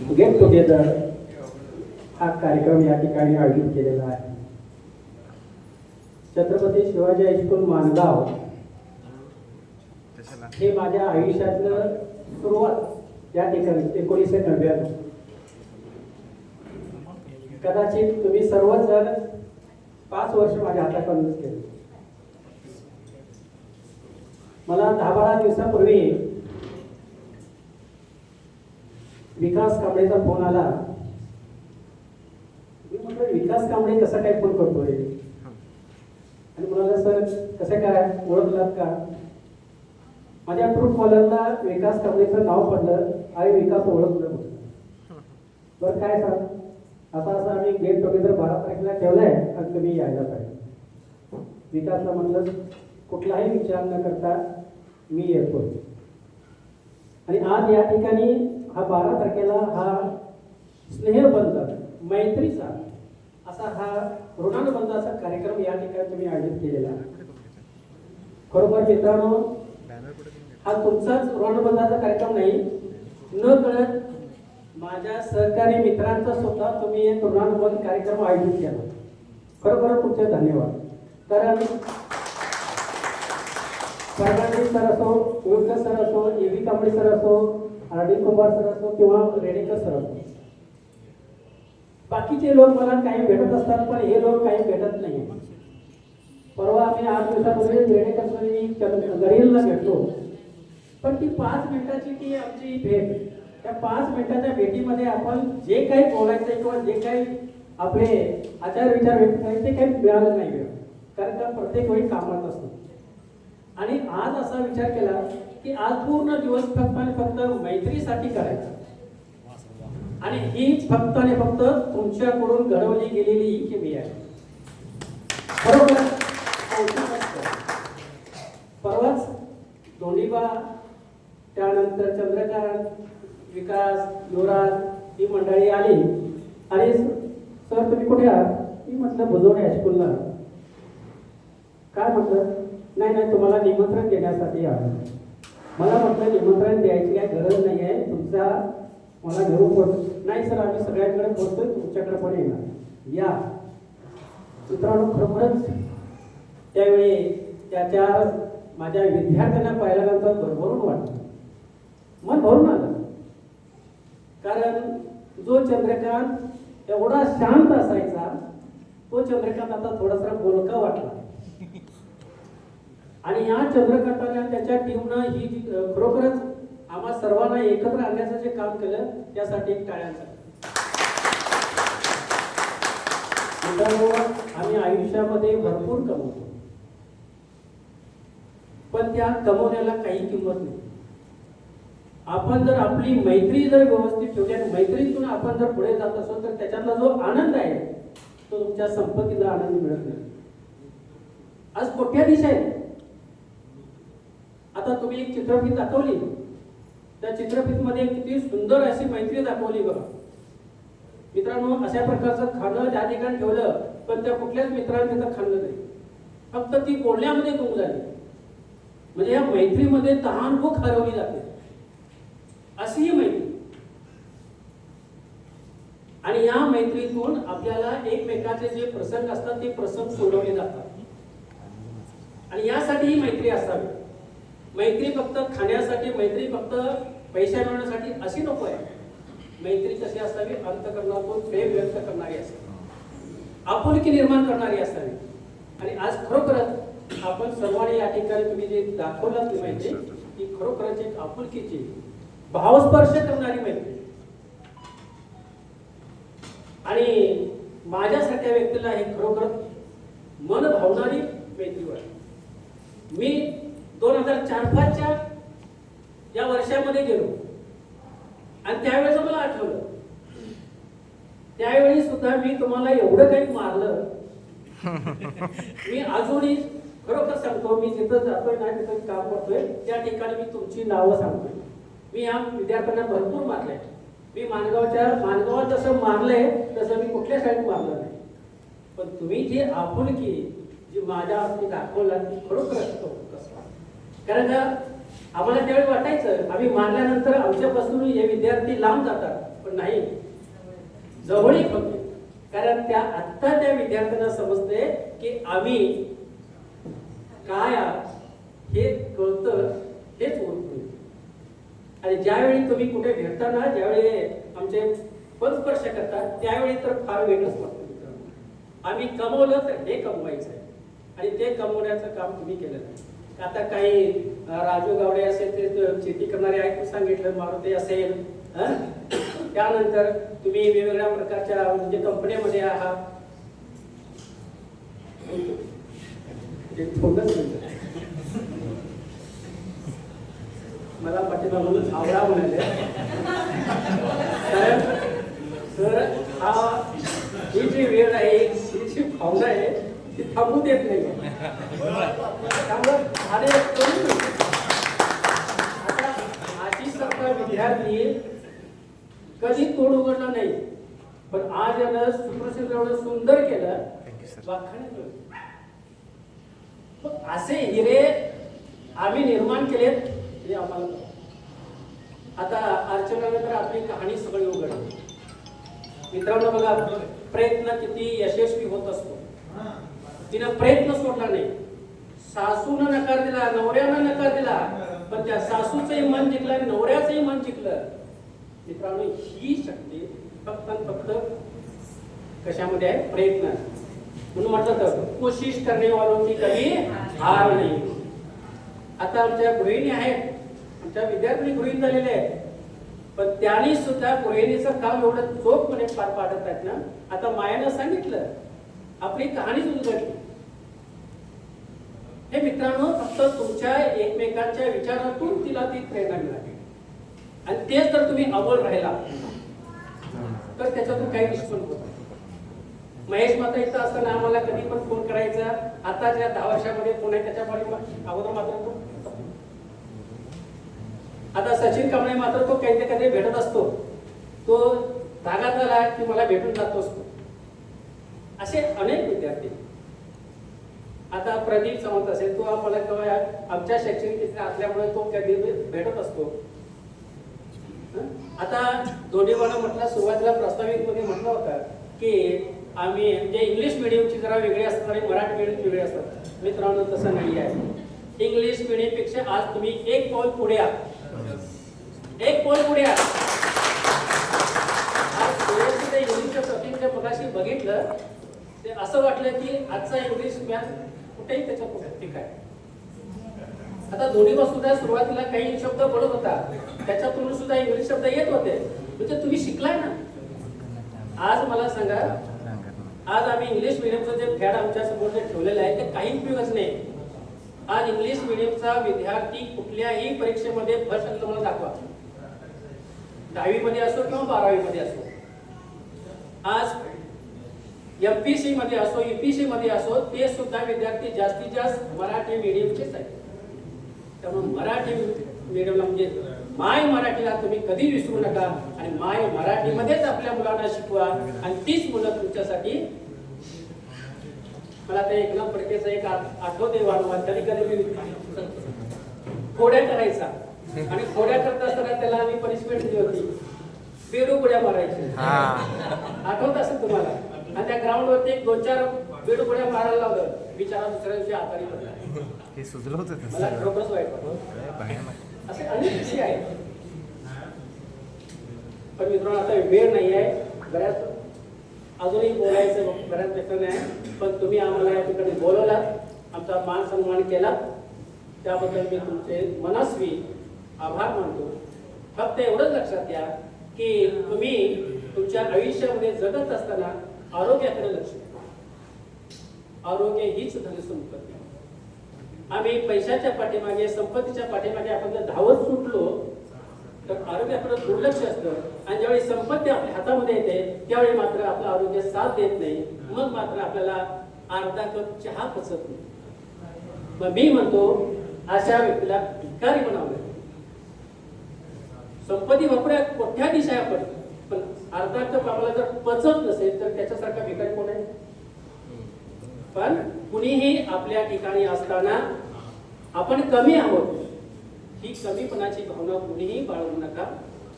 Get together हा कार्यक्रम या ठिकाणी आयोजित केलेला आहे. छत्रपती शिवाजी हायस्कूल माणगाव हे माझ्या आयुष्यातलं सुरुवात या ठिकाणी 1999. कदाचित तुम्ही सर्वच जण 5 वर्ष माझ्या हाताखालूनच केले. मला 10-12 दिवसापूर्वी विकास कांबळेचा फोन आला. मी म्हटलं विकास कांबळे कसा काय फोन करतोय, आणि म्हणाला सर कसं काय ओळखलात का? माझ्या ट्रूथ कॉलरला विकास कांबळेचं नाव पडलं आणि विकास ओळखलं होतं. बरं काय सांग, असं आम्ही गेट टुगेदर 12 तारखेला ठेवलंय आणि तुम्ही यायला पाहिजे. विकासला म्हटलं कुठलाही विचार न करता मी येतो. आणि आज या ठिकाणी हा 12 तारखेला हा स्नेहबंध मैत्रीचा असा हा ऋणानुबंधाचा कार्यक्रम या ठिकाणी तुम्ही आयोजित केलेला आहे. खरोखर मित्रांनो, हा तुमचाच ऋणानुबंधाचा कार्यक्रम नाही, न कळत माझ्या सहकारी मित्रांचा स्वतः तुम्ही एक ऋणानुबंध कार्यक्रम आयोजित केला. खरोखर तुमचे धन्यवाद. कारण फर्नांडिस सर असो, उळकर सर असो, एव्ही कांबळे सर असो, आर.डी. कुंभार सर असो किंवा रेडेकर सर असो, बाकीचे लोक मला काही भेटत असतात, पण हे लोक काही भेटत नाही. परवा आम्ही 8 दिवसापूर्वी रेडेकर सर गडियलला भेटलो, पण ती 5 मिनिटाची ती आमची भेट, त्या 5 मिनिटाच्या भेटीमध्ये आपण जे काही बोलायचं किंवा जे काही आपले आचार विचार व्यक्त करायचे ते काही मिळालं नाही. कारण का प्रत्येक वेळी कामात असतो. आणि आज असा विचार केला की आज पूर्ण दिवस फक्त आणि फक्त मैत्रीसाठी करायचा, आणि हीच फक्त आणि फक्त तुमच्याकडून घडवली गेलेली ही केमी आहे. बरोबर. परवाच धोंडीबा, त्यानंतर चंद्रकांत, विकास, युवराज ही मंडळी आली आणि सर तुम्ही कुठे आहात? मी म्हटलं बुजवणे हायस्कूलला. काय म्हटलं? नाही तुम्हाला निमंत्रण देण्यासाठी आलं. मला म्हटलं निमंत्रण द्यायची काही गरज नाही आहे, तुमचा मला घेऊन पोहोच. नाही सर आम्ही सगळ्यांकडे पोहोचतोय, तुमच्याकडे पण येणार या. मित्रांनो, खरोखरच त्यावेळी त्याच्या माझ्या विद्यार्थ्यांना पाहिल्यानंतर भरभरून वाटलं, मन भरून आलं. कारण जो चंद्रकांत एवढा शांत असायचा, तो चंद्रकांत आता थोडासा बोलका वाटला. आणि या चंद्रकांताने त्याच्या टीमनं ही खरोखरच आम्हा सर्वांना एकत्र आणण्याचं जे काम केलं त्यासाठी एक टाळ्यांचा. मित्रांनो, आम्ही आयुष्यामध्ये भरपूर कमवतो, पण त्या कमवण्याला काही किंमत नाही. आपण जर आपली मैत्री जर व्यवस्थित ठेवली आणि मैत्रीतून आपण जर पुढे जात असो तर त्याच्यातला जो आनंद आहे तो तुमच्या संपत्तीला आनंद मिळत नाही. आज कोट्याधीश आहे. आता तुम्ही एक चित्रफित दाखवली, त्या चित्रफितमध्ये किती सुंदर अशी मैत्री दाखवली बघा. मित्रांनो, अशा प्रकारचं खाणं त्या ठिकाणी ठेवलं, पण त्या कुठल्याच मित्रांनी तिथं खाल्लं नाही, फक्त ती बोलण्यामध्ये गुंग झाली. म्हणजे या मैत्रीमध्ये तहानभूक हरवली जाते, अशी ही मैत्री. आणि या मैत्रीतून आपल्याला एकमेकाचे जे प्रसंग असतात ते प्रसंग सोडवले जातात. आणि यासाठी ही मैत्री असावी. मैत्री फक्त खाण्यासाठी, मैत्री फक्त पैसा मिळवण्यासाठी अशी नको आहे. मैत्री कशी असावी? अंतःकरणातून प्रेम व्यक्त करणारी असावी, आपुलकी निर्माण करणारी असावी. आणि आज खरोखरच आपण सर्वांनी या ठिकाणी तुम्ही जे दाखवलात ती मैत्री, ती खरोखरच एक आपुलकीची भावस्पर्श करणारी मैत्री. आणि माझ्यासारख्या व्यक्तीला हे खरोखर मन भावणारी मैत्री वाटते. मी 2004-5च्या या वर्षामध्ये गेलो आणि त्यावेळेस मला आठवलं, त्यावेळी सुद्धा मी तुम्हाला एवढं काही मारलं. मी अजूनही खरोखर सांगतो, मी जिथं जातोय ना तिथं काम करतोय त्या ठिकाणी मी तुमची नावं सांगतोय. मी या विद्यार्थ्यांना भरपूर मारलंय. मी माणगावात जसं मारलंय तसं मी कुठल्या शाळेत मारलं नाही. पण तुम्ही जी आपुलकी जी माझ्या दाखवला ती खरोखर असतो. कारण का आम्हाला त्यावेळी वाटायचं आम्ही मारल्यानंतर आमच्यापासून हे विद्यार्थी लांब जातात, पण नाही, जवळीक होते. कारण आता त्या विद्यार्थ्यांना समजते की आम्ही काय हे कळतं, हेच ओळखतो. आणि ज्यावेळी तुम्ही कुठे भेटताना, ज्यावेळी आमचे पदस्पर्श करतात, त्यावेळी तर फार वेगळंच वाटतं. आम्ही कमवलं तर हे कमवायचं आहे, आणि ते कमवण्याचं काम तुम्ही केलं नाही. आता काही राजू गावडे असेल, ते शेती करणारे आहेत, सांगितलं, मारुती असेल, त्यानंतर तुम्ही वेगवेगळ्या प्रकारच्या म्हणजे कंपन्यामध्ये आहात. मला पाठीमागून आवडा म्हणाले, कारण सर ही जी वेळ आहे, ही जी भावना आहे, ती थांबू देत नाही. त्यामुळे आता आजीसारखा विद्यार्थी कधी तोड उघडला नाही, पण आज यानं सुप्रसिद्ध एवढं सुंदर केलं, वाखाणलं. असे हिरे आम्ही निर्माण केलेत, हे आम्हाला. आता अर्चनानंतर आपली कहाणी सगळी उघडली. मित्रांनो बघा, प्रयत्न किती यशस्वी होत असतो. तिनं प्रयत्न सोडला नाही. सासूनं नकार दिला, नवऱ्यानं नकार दिला, पण त्या सासूचंही मन जिंकलं, नवऱ्याचंही मन जिंकलं. मित्रांनो, ही शक्ती फक्त फक्त कशामध्ये आहे? प्रयत्न. म्हणून म्हटलं तर कोशिश करणे वालों की कधी हार नाही. आता आमच्या गृहिणी आहेत, आमच्या विद्यार्थी गृहिणी झालेले आहेत, पण त्यांनी सुद्धा गृहिणीचं काम एवढं चोखपणे पार पाडत आहेत ना. आता मायानं सांगितलं, आपली कहाणीच उलगडली. हे मित्रांनो, फक्त तुमच्या एकमेकांच्या विचारातून तिला ती प्रेरणा मिळाली, आणि तेच जर तुम्ही अव्वल राहिला तर त्याच्यातून काही निष्पन्न होत. महेश माता इथं असताना आम्हाला कधी पण फोन करायचा. आताच्या 10 वर्षामध्ये फोन आहे, त्याच्या अगोदर मात्र आता सचिन कांबळे मात्र तो काही कधी भेटत असतो, तो धागा झाला की मला भेटून जातो असतो. असे अनेक विद्यार्थी. आता प्रदीप सावंत असेल, तो आम्हाला केव्हा आमच्या शैक्षणिक क्षेत्रात असल्यामुळे तो कधी भेटत असतो. आता दोन्हीवाला म्हटलं, सुरुवातीला प्रास्ताविक मध्ये म्हटलं होतं की आम्ही म्हणजे इंग्लिश मिडियमची जरा वेगळी असतात आणि मराठी मिडियमची वेगळी असतात. मित्रांनो, तसं नाही आहे. इंग्लिश मिडियम पेक्षा आज तुम्ही एक पाऊल पुढे आहात, एक पाऊल पुढे आहात. आज इंग्लिशच्या प्रतिनिधी मगाशी बघितलं, ते असं वाटलं की आजचा इंग्लिश मॅथ कुठेही त्याच्या ठीक आहे. आता दोन्हीवर सुद्धा सुरुवातीला काही शब्द बोलत होता, त्याच्यातून सुद्धा इंग्लिश शब्द येत होते, म्हणजे तुम्ही शिकलाय ना. आज मला सांगा, आज आम्ही इंग्लिश मिडियमचं जे फॅड आमच्या समोर जे ठेवलेलं आहे ते काही उपयोगच नाही. आज इंग्लिश मिडियमचा विद्यार्थी कुठल्याही परीक्षेमध्ये फर्स्ट तुम्हाला दाखवा, 10वी मध्ये असो किंवा 12वी मध्ये असो. आज एमपीसी मध्ये असो, यूपीसी मध्ये असो, ते सुद्धा विद्यार्थी जास्तीत जास्त मराठी मिडियमचेच आहेत. त्यामुळे मराठी मिडियमला म्हणजे माय मराठीला तुम्ही कधी विसरू नका, आणि माय मराठीमध्येच आपल्या मुलांना शिकवा, आणि तीच मुलं तुमच्यासाठी. मला ते एकनाथ फडकेचं एक आठवते वारंवार. कधी कधी मी खोड्या करायचा, आणि खोड्या करत असताना त्याला आम्ही पनिशमेंट दिली होती, बेडू गोळ्या मारायची. आठवत असेल तुम्हाला. आणि त्या ग्राउंड वरती 2-4 बेडू गोळ्या मारायला लावलं, बिचारा दुसऱ्या दिवशी आजारी पडला. हे सुचलं होतं, मला खरोखरच वाईट वाटलं. असे अनेक विषय आहेत. पण मित्रांनो, आता वेळ नाही आहे, बऱ्याच अजूनही बोलायचं बऱ्याच व्यक्ती आहे, पण तुम्ही आम्हाला या ठिकाणी बोलवलात, आमचा मान सन्मान केला, त्याबद्दल मी तुमचे मनस्वी आभार मानतो. फक्त एवढंच लक्षात घ्या की तुम्ही तुमच्या आयुष्यामध्ये जगत असताना आरोग्याकडे लक्ष द्या. आरोग्य हीच धनसंपत्ती. आम्ही पैशाच्या पाठीमागे, संपत्तीच्या पाठीमागे आपण जर धावत सुटलो तर आरोग्याकडे दुर्लक्ष असतं, आणि ज्यावेळी संपत्ती आपल्या हातामध्ये येते त्यावेळी मात्र आपलं आरोग्य साथ देत नाही. मग मात्र आपल्याला अर्धा कप चहा पचत नाही. मग मी म्हणतो, अशा व्यक्तीला भिकारी बनावलं. संपत्ती वापरूया, कोठ्या दिशा आपण, पण अर्धा कप आम्हाला जर पचत नसेल तर त्याच्यासारखा भिकारी कोण आहे? पण कुणीही आपल्या ठिकाणी असताना आपण कमी आहोत ही कमीपणाची भावना कुणीही बाळगू नका.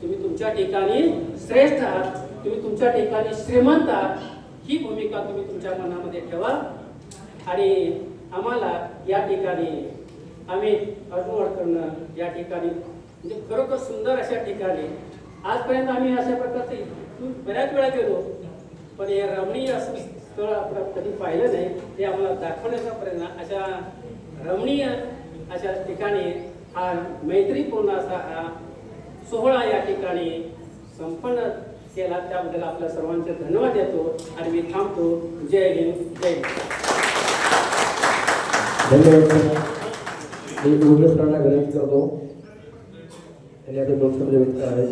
तुम्ही तुमच्या ठिकाणी श्रेष्ठ आहात, तुम्ही तुमच्या ठिकाणी श्रीमंत आहात, ही भूमिका तुम्ही तुमच्या मनामध्ये ठेवा. आणि आम्हाला या ठिकाणी अमित अर्जुनवाडकरनं या ठिकाणी म्हणजे खरोखर सुंदर अशा ठिकाणी आजपर्यंत आम्ही अशा प्रकारचे बऱ्याच वेळा गेलो, पण हे रमणीय असं स्थळ आपण कधी पाहिलं नाही. ते आम्हाला दाखवण्याचा प्रयत्न अशा रमणीय अशा ठिकाणी हा मैत्रीपूर्ण असा हा सोहळा या ठिकाणी संपन्न केला. त्याबद्दल आपल्या सर्वांचे धन्यवाद देतो आणि मी थांबतो. जय हिंद, जय हिंद. धन्यवाद. मी योगेश राणा विनंती करतो. त्यांनी आता दोन शब्द व्यक्त करावे.